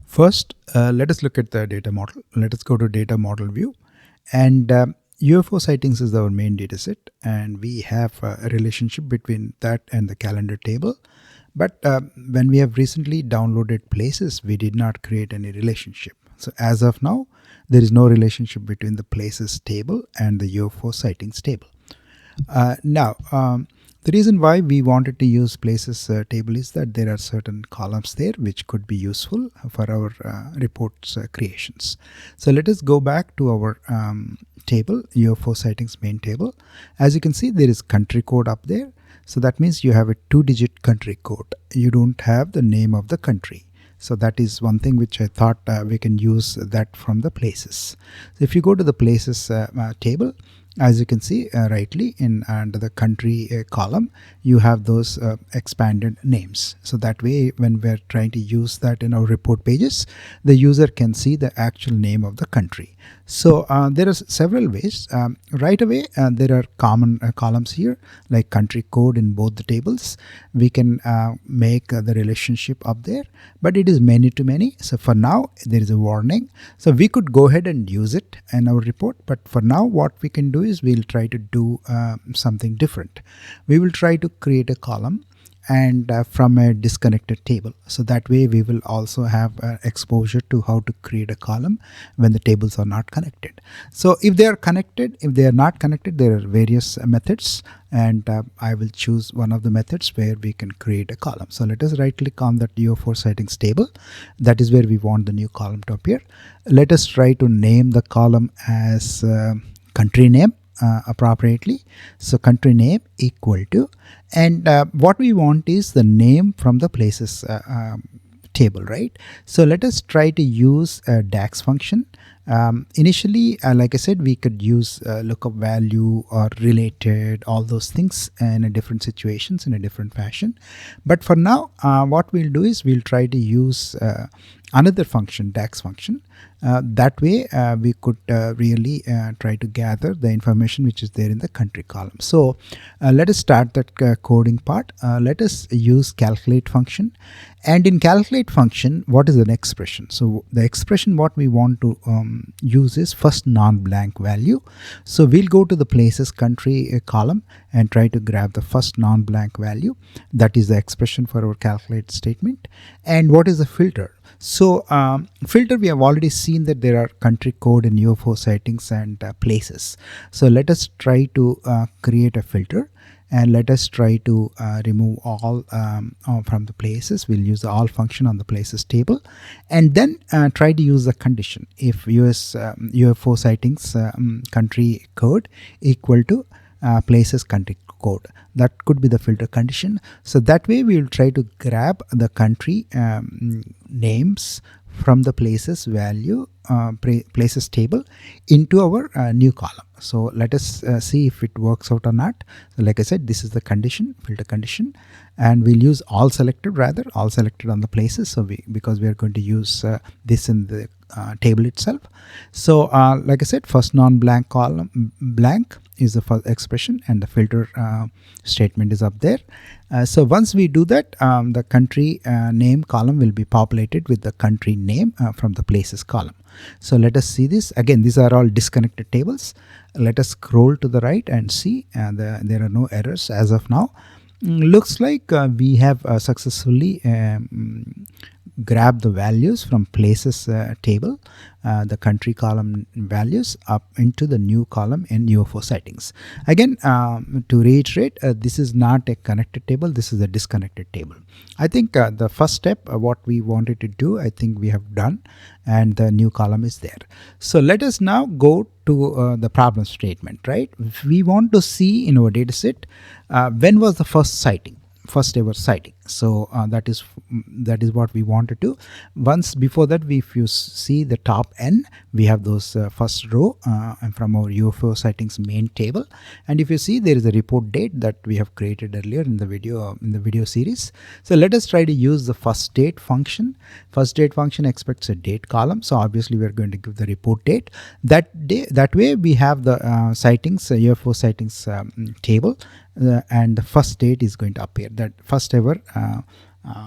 First, let us look at the data model. Let us go to data model view, and UFO sightings is our main dataset, and we have a relationship between that and the calendar table. But when we have recently downloaded Places, we did not create any relationship. So as of now, there is no relationship between the Places table and the UFO sightings table. The reason why we wanted to use Places table is that there are certain columns there which could be useful for our reports creations. So let us go back to our table, UFO sightings main table. As you can see, there is country code up there. So that means you have a 2-digit country code. You don't have the name of the country. So that is one thing which I thought we can use that from the Places. So if you go to the Places table, as you can see rightly in under the country column, you have those expanded names. So that way, when we're trying to use that in our report pages, the user can see the actual name of the country. So there are several ways. Right away, there are common columns here, like country code in both the tables. We can make the relationship up there, but it is many to many. So for now, there is a warning. So we could go ahead and use it in our report, but for now, what we can do is we'll try to do something different. We will try to create a column and from a disconnected table. So that way we will also have exposure to how to create a column when the tables are not connected. So if they are connected, if they are not connected, there are various methods, and I will choose one of the methods where we can create a column. So let us right click on that UFO sightings table. That is where we want the new column to appear. Let us try to name the column as country name appropriately. So country name equal to, and what we want is the name from the Places table, right? So let us try to use a Dax function. Initially, like I said, we could use lookup value or related, all those things in a different situations in a different fashion. But for now, what we'll do is we'll try to use another function, Dax function. That way we could really try to gather the information which is there in the country column. So let us start that coding part. Let us use calculate function, and in calculate function, what is an expression? So the expression what we want to use is first non-blank value. So we'll go to the Places country column and try to grab the first non-blank value. That is the expression for our calculate statement. And what is the filter? So filter, we have already seen that there are country code in UFO sightings and Places. So let us try to create a filter, and let us try to remove all from the Places. We'll use the all function on the Places table, and then try to use the condition. If UFO sightings country code equal to Places country code, that could be the filter condition. So that way we will try to grab the country names from the Places value Places table into our new column. So let us see if it works out or not. So like I said, this is the condition, filter condition, and we'll use all selected, rather all selected on the Places. So because we are going to use this in the table itself. So like I said, first non-blank column blank is the first expression, and the filter statement is up there. So once we do that, the country name column will be populated with the country name from the Places column. So let us see this. Again, these are all disconnected tables. Let us scroll to the right and see there are no errors as of now. Looks like we have successfully grab the values from Places table, the country column values up into the new column in UFO sightings. Again, to reiterate, this is not a connected table, this is a disconnected table. I think the first step, what we wanted to do, I think we have done, and the new column is there. So let us now go to the problem statement, right? We want to see in our data set, when was the first ever sighting. So that is what we want to do. Once before that, if you see the top N, we have those first row from our UFO sightings main table, and if you see, there is a report date that we have created earlier in the video series. So let us try to use the first date function. First date function expects a date column, so obviously we are going to give the report date. That way we have the sightings UFO sightings table, and the first date is going to appear, that first ever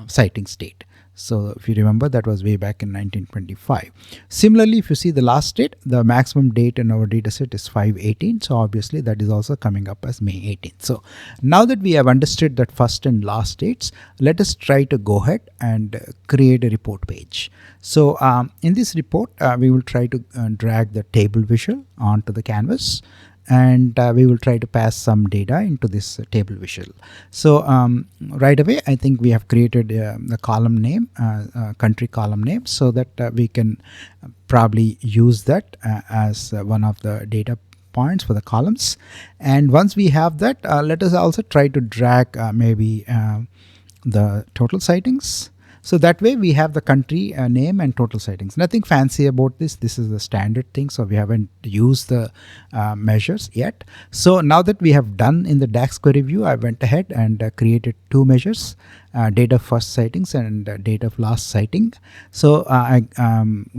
sightings date. So if you remember, that was way back in 1925. Similarly, if you see the last date, the maximum date in our dataset is 5/18. So obviously that is also coming up as May 18th. So now that we have understood that first and last dates, let us try to go ahead and create a report page. So in this report, we will try to drag the table visual onto the canvas, and we will try to pass some data into this table visual. So right away, I think we have created the column name, country column name, so that we can probably use that as one of the data points for the columns. And once we have that, let us also try to drag maybe the total sightings. So that way we have the country name and total sightings. Nothing fancy about this. This is the standard thing. So we haven't used the measures yet. So now that we have done in the Dax Query View, I went ahead and created two measures, date of first sightings and date of last sighting. So I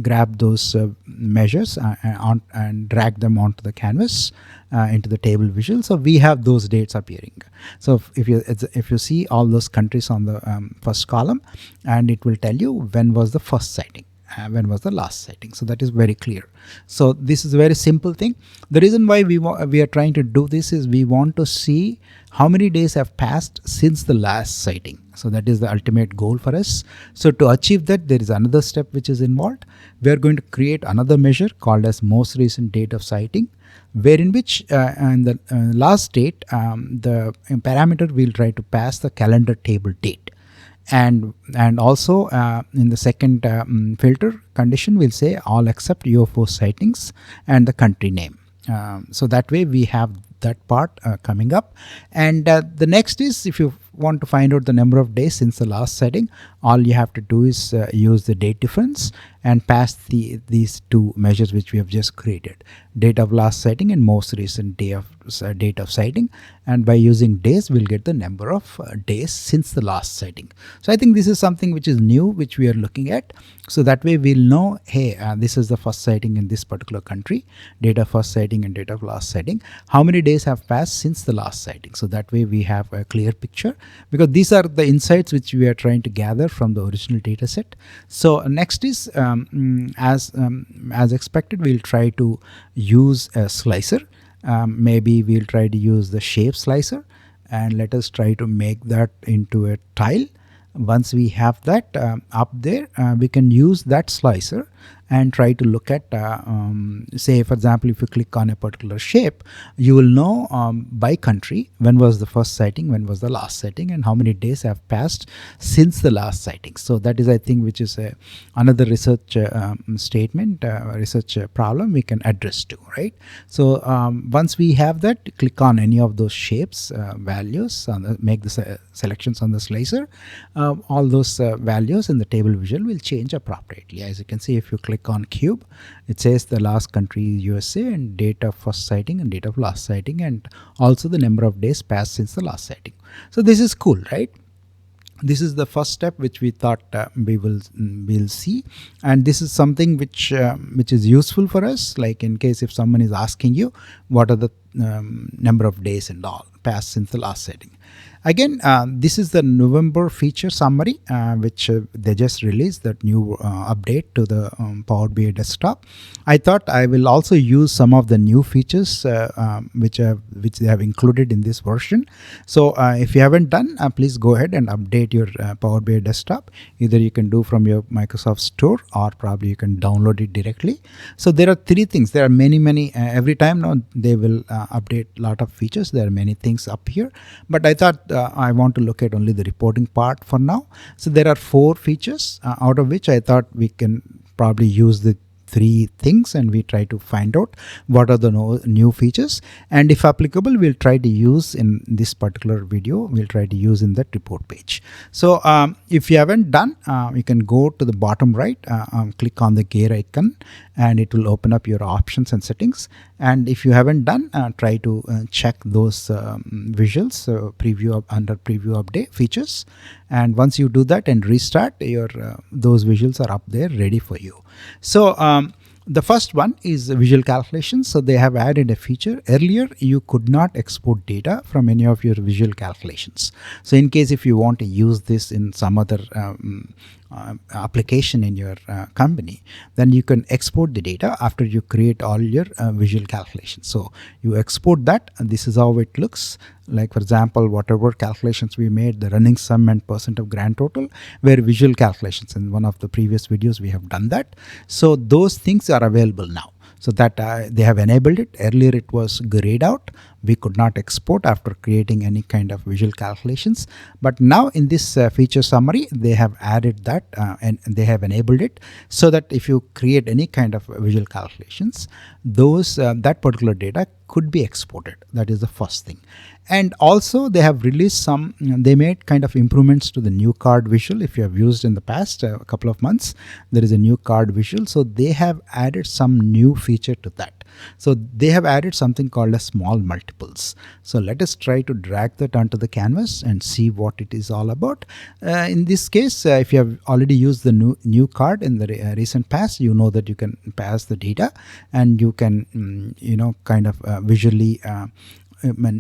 grabbed those measures and drag them onto the canvas into the table visual. So we have those dates appearing. So if you see all those countries on the first column, and it will tell you when was the first sighting, when was the last sighting. So that is very clear. So this is a very simple thing. The reason why we are trying to do this is we want to see how many days have passed since the last sighting. So that is the ultimate goal for us. So to achieve that, there is another step which is involved. We are going to create another measure called as most recent date of sighting, wherein which in the last date, the parameter will try to pass the calendar table date. And also in the second filter condition, we'll say all except UFO sightings and the country name. So that way we have that part coming up. And the next is, if you want to find out the number of days since the last sighting, all you have to do is use the date difference and pass these two measures which we have just created, date of last sighting and most recent date of sighting. And by using days, we'll get the number of days since the last sighting. So I think this is something which is new, which we are looking at. So that way we'll know, hey, this is the first sighting in this particular country, date of first sighting and date of last sighting. How many days have passed since the last sighting? So that way we have a clear picture, because these are the insights which we are trying to gather from the original data set. So next is, as expected, we'll try to use a slicer. Maybe we'll try to use the shape slicer, and let us try to make that into a tile. Once we have that up there, we can use that slicer and try to look at, say for example, if you click on a particular shape, you will know by country when was the first sighting, when was the last sighting, and how many days have passed since the last sighting. So that is, I think, which is another research statement, research problem we can address to, right? So once we have that, click on any of those shapes, values, make the selections on the slicer. All those values in the table visual will change appropriately. As you can see, if you click on cube, it says the last country is USA and date of first sighting and date of last sighting, and also the number of days passed since the last sighting. So this is cool, right? This is the first step which we thought we'll see, and this is something which is useful for us. Like in case if someone is asking you what are the number of days and all passed since the last sighting. Again, this is the November feature summary, which they just released, that new update to the Power BI desktop. I thought I will also use some of the new features which they have included in this version. So if you haven't done, please go ahead and update your Power BI desktop. Either you can do from your Microsoft Store, or probably you can download it directly. So there are three things. There are many every time now they will update a lot of features. There are many things up here, but I thought I want to look at only the reporting part for now. So there are 4 features, out of which I thought we can probably use the 3 things, and we try to find out what are the new features, and if applicable, we'll try to use in this particular video, we'll try to use in that report page. So if you haven't done, you can go to the bottom right, click on the gear icon, and it will open up your options and settings. And if you haven't done, try to check those visuals, preview under preview update features. And once you do that and restart, your those visuals are up there ready for you. So The first one is visual calculations. So they have added a feature. Earlier, you could not export data from any of your visual calculations. So in case if you want to use this in some other application in your company, then you can export the data after you create all your visual calculations. So you export that, and this is how it looks. Like for example, whatever calculations we made, the running sum and percent of grand total were visual calculations. In one of the previous videos, we have done that. So those things are available now. So that they have enabled it. Earlier it was grayed out. We could not export after creating any kind of visual calculations. But now in this feature summary, they have added that and they have enabled it so that if you create any kind of visual calculations, those that particular data could be exported. That is the first thing. And also they have released some, they made kind of improvements to the new card visual. If you have used in the past a couple of months, there is a new card visual. So they have added some new feature to that. So they have added something called as small multiples. So let us try to drag that onto the canvas and see what it is all about. In this case, if you have already used the new card in the recent past, you know that you can pass the data and you can, kind of visually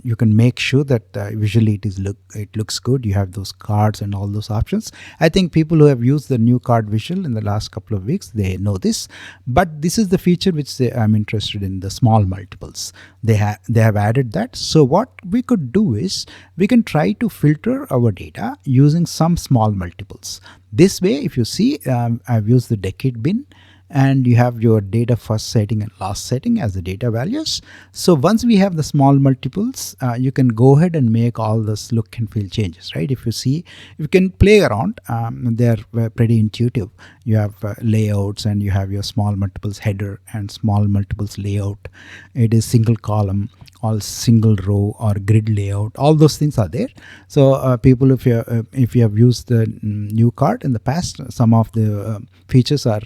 you can make sure that visually it looks good. You have those cards and all those options. I think people who have used the new card visual in the last couple of weeks, they know this. But this is the feature which I'm interested in, the small multiples. They have added that. So what we could do is we can try to filter our data using some small multiples. This way, if you see, I've used the decade bin, and you have your data first setting and last setting as the data values. So once we have the small multiples, you can go ahead and make all this look and feel changes, right? If you see, you can play around. They're pretty intuitive. You have layouts and you have your small multiples header and small multiples layout. It is single column, all single row or grid layout. All those things are there. So people, if you have used the new card in the past, some of the features are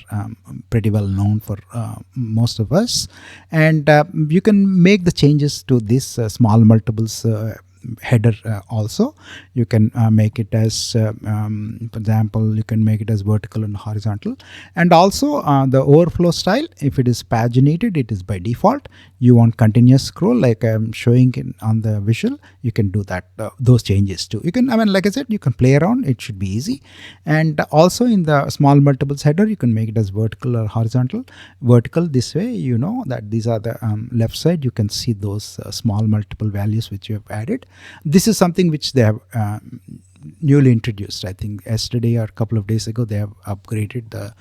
pretty well known for most of us, and you can make the changes to this small multiples header also. You can make it as for example, you can make it as vertical and horizontal, and also the overflow style, if it is paginated, it is by default. You want continuous scroll like I'm showing on the visual, you can do that, those changes too. You can, like I said, you can play around. It should be easy. And also in the small multiples header, you can make it as vertical or horizontal. Vertical, this way you know that these are the left side. You can see those small multiple values which you have added. This is something which they have newly introduced. I think yesterday or a couple of days ago they have upgraded the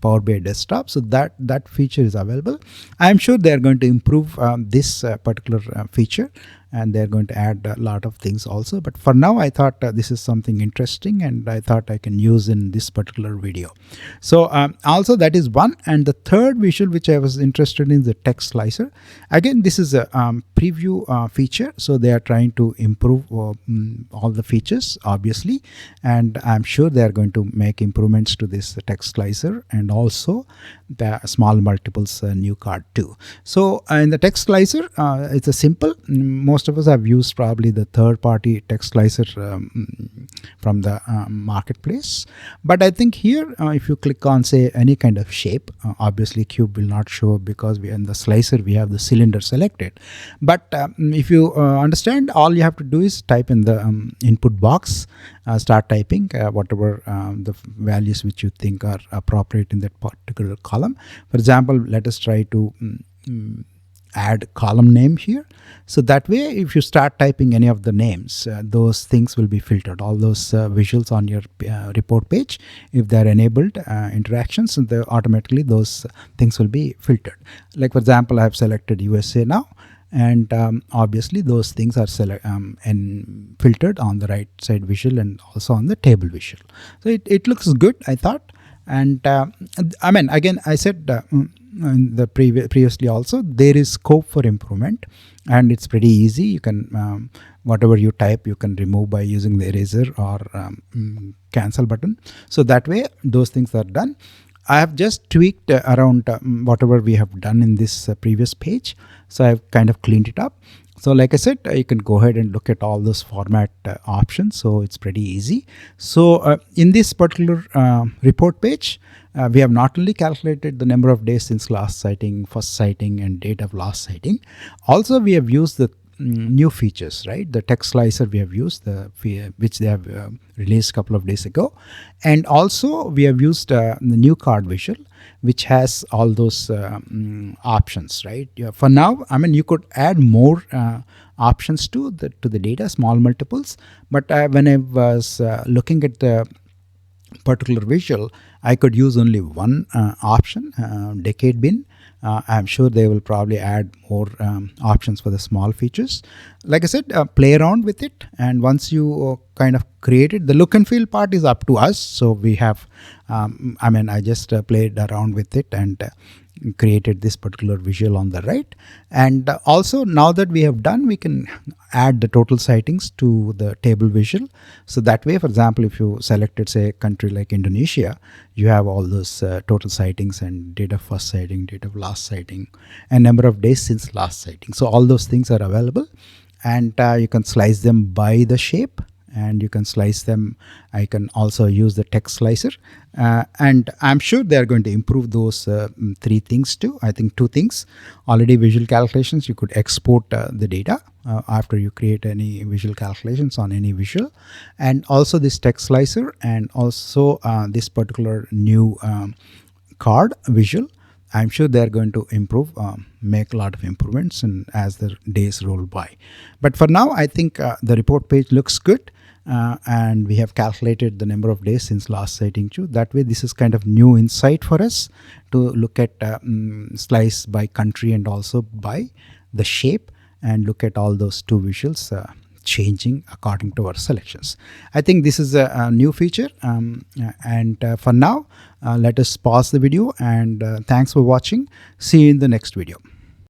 Power BI desktop, so that feature is available. I'm sure they are going to improve this particular feature, and they're going to add a lot of things also. But for now, I thought this is something interesting, and I thought I can use in this particular video. So also that is one. And the third visual which I was interested in is the text slicer. Again, this is a preview feature, so they are trying to improve all the features, obviously, and I'm sure they are going to make improvements to this text slicer and also the small multiples new card too. So in the text slicer, it's a simple. Most of us have used probably the third-party text slicer from the marketplace. But I think here, if you click on say any kind of shape, obviously cube will not show because we in the slicer we have the cylinder selected. But if you understand, all you have to do is type in the input box, start typing whatever the values which you think are appropriate in that particular column. For example, let us try to add column name here. So that way, if you start typing any of the names, those things will be filtered. All those visuals on your report page, if they're enabled interactions, and automatically those things will be filtered. Like for example, I have selected USA now, and obviously those things are and filtered on the right side visual and also on the table visual. So it looks good, I thought. And again, I said in the previously also, there is scope for improvement, and it's pretty easy. You can whatever you type, you can remove by using the eraser or cancel button. So that way those things are done. I have just tweaked around whatever we have done in this previous page. So I've kind of cleaned it up. So like I said, you can go ahead and look at all those format options. So it's pretty easy. So in this particular report page, we have not only calculated the number of days since last sighting, first sighting, and date of last sighting. Also, we have used the new features, right? The text slicer we have used, which they have released a couple of days ago. And also we have used the new card visual, which has all those options, right? Yeah, for now, I mean, you could add more options to the data, small multiples. But when I was looking at the particular visual, I could use only one option, decade bin. I'm sure they will probably add more options for the small features. Like I said, play around with it, and once you kind of create it, the look and feel part is up to us. So we have, I mean, I just played around with it and created this particular visual on the right. And also, now that we have done, we can add the total sightings to the table visual. So that way, for example, if you selected, say, a country like Indonesia, you have all those total sightings and date of first sighting, date of last sighting, and number of days since last sighting. So all those things are available, and you can slice them by the shape, and you can slice them. I can also use the text slicer, and I'm sure they're going to improve those three things too. I think two things: already visual calculations, you could export the data after you create any visual calculations on any visual, and also this text slicer, and also this particular new card visual. I'm sure they're going to improve, make a lot of improvements, and as the days roll by. But for now, I think the report page looks good. And we have calculated the number of days since last sighting too. That way, this is kind of new insight for us to look at slice by country and also by the shape, and look at all those two visuals changing according to our selections. I think this is a new feature, and for now, let us pause the video, and thanks for watching. See you in the next video.